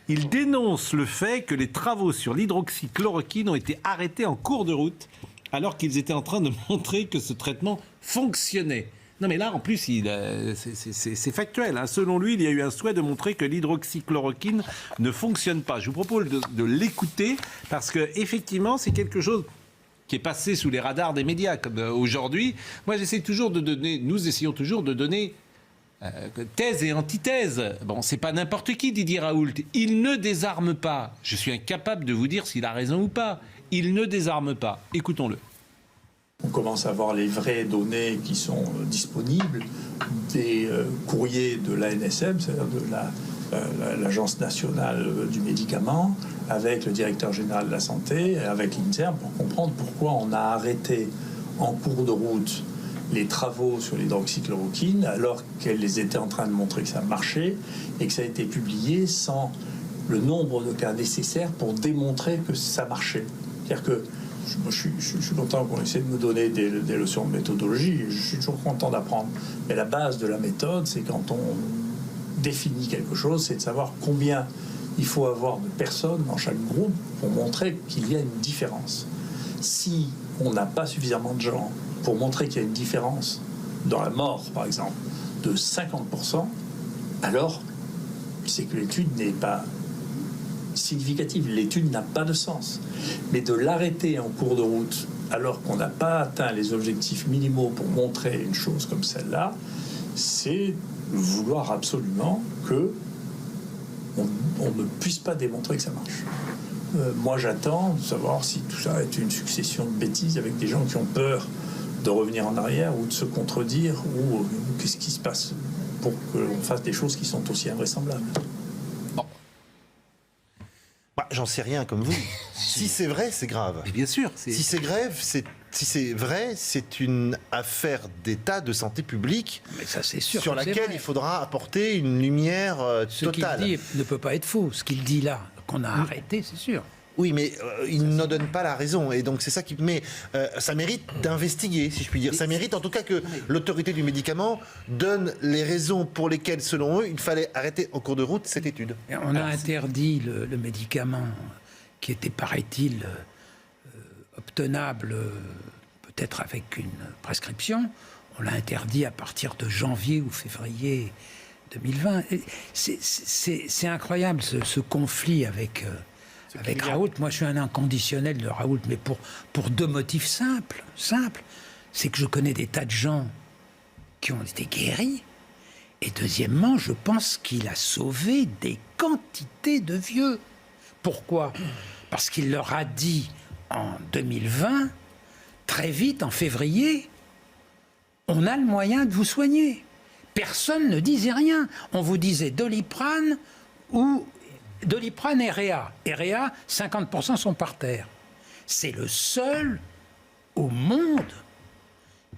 Il dénonce le fait que les travaux sur l'hydroxychloroquine ont été arrêtés en cours de route alors qu'ils étaient en train de montrer que ce traitement fonctionnait. Non mais là, en plus, c'est factuel. Hein. Selon lui, il y a eu un souhait de montrer que l'hydroxychloroquine ne fonctionne pas. Je vous propose de l'écouter parce qu'effectivement, c'est quelque chose qui est passé sous les radars des médias. Comme aujourd'hui, moi, nous essayons toujours de donner thèse et antithèse. Bon, c'est pas n'importe qui, Didier Raoult. Il ne désarme pas. Je suis incapable de vous dire s'il a raison ou pas. Il ne désarme pas. Écoutons-le. On commence à avoir les vraies données qui sont disponibles, des courriers de l'ANSM, c'est-à-dire de l'Agence nationale du médicament, avec le directeur général de la santé, avec l'INSERM, pour comprendre pourquoi on a arrêté en cours de route les travaux sur l'hydroxychloroquine, alors qu'elles étaient en train de montrer que ça marchait, et que ça a été publié sans le nombre de cas nécessaires pour démontrer que ça marchait. C'est-à-dire que je suis content qu'on essaie de me donner des leçons de méthodologie. Je suis toujours content d'apprendre. Mais la base de la méthode, c'est quand on définit quelque chose, c'est de savoir combien il faut avoir de personnes dans chaque groupe pour montrer qu'il y a une différence. Si on n'a pas suffisamment de gens pour montrer qu'il y a une différence dans la mort, par exemple, de 50%, alors c'est que l'étude n'est pas significative. L'étude n'a pas de sens. Mais de l'arrêter en cours de route alors qu'on n'a pas atteint les objectifs minimaux pour montrer une chose comme celle-là, c'est vouloir absolument que on ne puisse pas démontrer que ça marche. Moi, j'attends de savoir si tout ça est une succession de bêtises avec des gens qui ont peur de revenir en arrière ou de se contredire, ou qu'est-ce qui se passe pour qu'on fasse des choses qui sont aussi invraisemblables. J'en sais rien comme vous. Si c'est vrai, c'est grave. Mais bien sûr. Si c'est grave, si c'est vrai, c'est une affaire d'état de santé publique. Mais ça, c'est sûr, sur laquelle il faudra apporter une lumière totale. Ce qu'il dit ne peut pas être faux. Ce qu'il dit là, qu'on a arrêté, c'est sûr. Oui, mais il ne donne pas la raison. Et donc, c'est ça qui... Mais ça mérite d'investiguer, si je puis dire. Ça mérite, en tout cas, que l'autorité du médicament donne les raisons pour lesquelles, selon eux, il fallait arrêter en cours de route cette étude. Et on a interdit le médicament qui était, paraît-il, obtenable peut-être avec une prescription. On l'a interdit à partir de janvier ou février 2020. C'est incroyable, ce conflit avec Raoult. Moi, je suis un inconditionnel de Raoult, mais pour deux motifs simples. C'est que je connais des tas de gens qui ont été guéris. Et deuxièmement, je pense qu'il a sauvé des quantités de vieux. Pourquoi ? Parce qu'il leur a dit en 2020, très vite, en février, on a le moyen de vous soigner. Personne ne disait rien. On vous disait Doliprane et Réa. Et Réa, 50% sont par terre. C'est le seul au monde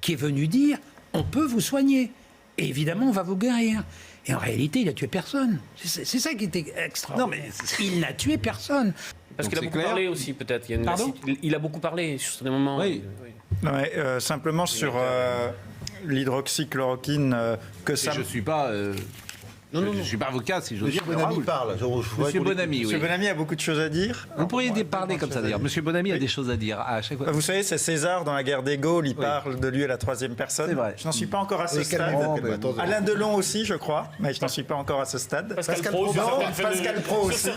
qui est venu dire on peut vous soigner. Et évidemment, on va vous guérir. Et en réalité, il n'a tué personne. C'est ça qui était extraordinaire. Non, mais il n'a tué personne. Parce qu'il a beaucoup parlé aussi, peut-être. Il a beaucoup parlé sur des moments. Oui. Non, mais, simplement sur l'hydroxychloroquine, que ça... Je ne suis pas... Je ne suis pas avocat, si j'ose dire. Monsieur Bonamy parle. Monsieur Bonamy, oui. Monsieur Bonamy a beaucoup de choses à dire. Vous pourriez parler comme ça, d'ailleurs. Monsieur Bonamy a des choses à dire à chaque fois. Vous savez, c'est César, dans la guerre des Gaules, il parle de lui à la troisième personne. C'est vrai. Je n'en suis pas encore à ce stade. Alain Delon aussi, je crois, mais je n'en suis pas encore à ce stade. Pascal Praud aussi.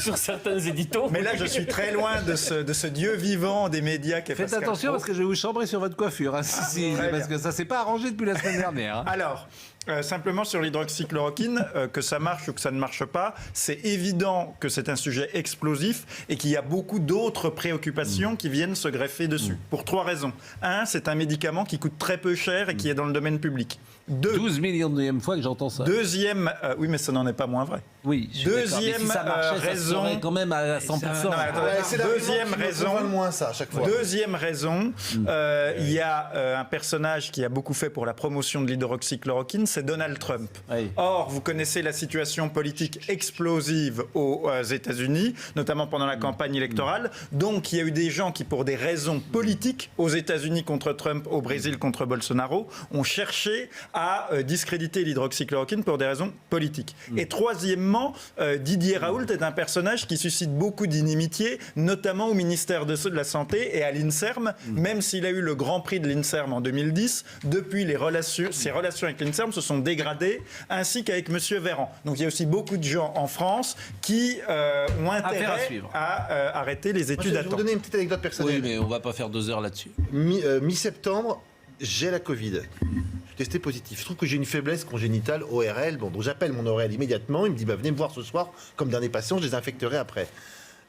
Sur certains éditos. Mais là, je suis très loin de ce dieu vivant des médias qu'est Faites Pascal attention Praud. parce que je vais vous chambrer sur votre coiffure. Hein, parce que ça ne s'est pas arrangé depuis la semaine dernière. Hein. Alors... simplement sur l'hydroxychloroquine, que ça marche ou que ça ne marche pas, c'est évident que c'est un sujet explosif et qu'il y a beaucoup d'autres préoccupations qui viennent se greffer dessus. Pour trois raisons. Un, c'est un médicament qui coûte très peu cher et qui est dans le domaine public. 12 millionième fois que j'entends ça. Deuxième, oui, mais ça n'en est pas moins vrai. Oui, je suis deuxième si ça marchait, raison, ça serait quand même à 100%. Deuxième raison, moins ça à chaque fois. Deuxième raison, il y a un personnage qui a beaucoup fait pour la promotion de l'hydroxychloroquine, c'est Donald Trump. Oui. Or, vous connaissez la situation politique explosive aux États-Unis, notamment pendant la campagne électorale. Donc, il y a eu des gens qui, pour des raisons politiques, aux États-Unis contre Trump, au Brésil contre Bolsonaro, ont cherché à discréditer l'hydroxychloroquine pour des raisons politiques. Et troisièmement, Didier Raoult est un personnage qui suscite beaucoup d'inimitié, notamment au ministère de la Santé et à l'INSERM, même s'il a eu le Grand Prix de l'INSERM en 2010. Depuis, ses relations avec l'INSERM se sont dégradées, ainsi qu'avec M. Véran. Donc il y a aussi beaucoup de gens en France qui ont intérêt à arrêter les études Je à vais vous temps. donner une petite anecdote personnelle. Oui, mais on va pas faire 2 heures là-dessus. Mi-septembre, j'ai la Covid. Je suis testé positif. Je trouve que j'ai une faiblesse congénitale ORL. Bon, donc j'appelle mon ORL immédiatement. Il me dit venez me voir ce soir comme dernier patient, je les infecterai après.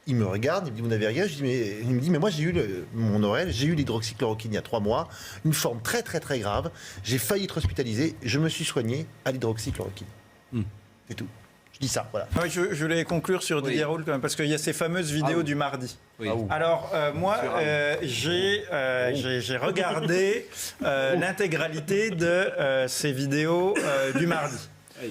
Il me regarde, il me dit vous n'avez rien. Il me dit mais moi j'ai eu mon ORL, j'ai eu l'hydroxychloroquine il y a 3 mois, une forme très très très grave. J'ai failli être hospitalisé. Je me suis soigné à l'hydroxychloroquine. C'est tout. Je dis ça, voilà. Oui, je voulais conclure sur Didier Raoult quand même, parce qu'il y a ces fameuses vidéos du mardi. Oui. Alors, moi, j'ai regardé l'intégralité de ces vidéos du mardi.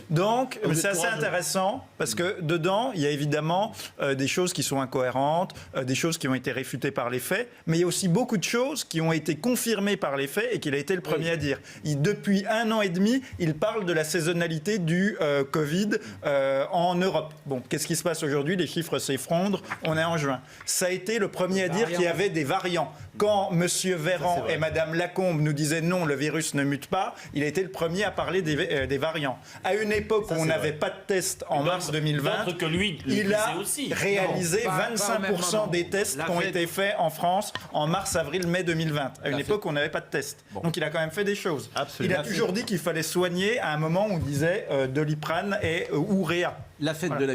Donc, c'est assez intéressant parce que dedans, il y a évidemment des choses qui sont incohérentes, des choses qui ont été réfutées par les faits, mais il y a aussi beaucoup de choses qui ont été confirmées par les faits et qu'il a été le premier à dire. Depuis 1 an et demi, il parle de la saisonnalité du Covid en Europe. Bon, qu'est-ce qui se passe aujourd'hui? Les chiffres s'effondrent, on est en juin. Ça a été le premier à dire qu'il y avait des variants. Quand M. Véran et Mme Lacombe nous disaient non, le virus ne mute pas, il a été le premier à parler des variants. À une époque où on n'avait pas de test en mars 2020, que lui il a aussi. réalisé Non, pas au même 25% moment. des tests qui ont été faits en France en mars, avril, mai 2020. À une époque où on n'avait pas de test. Donc il a quand même fait des choses. Absolument. Il a toujours dit qu'il fallait soigner à un moment où on disait Doliprane ou Réa. La fête de la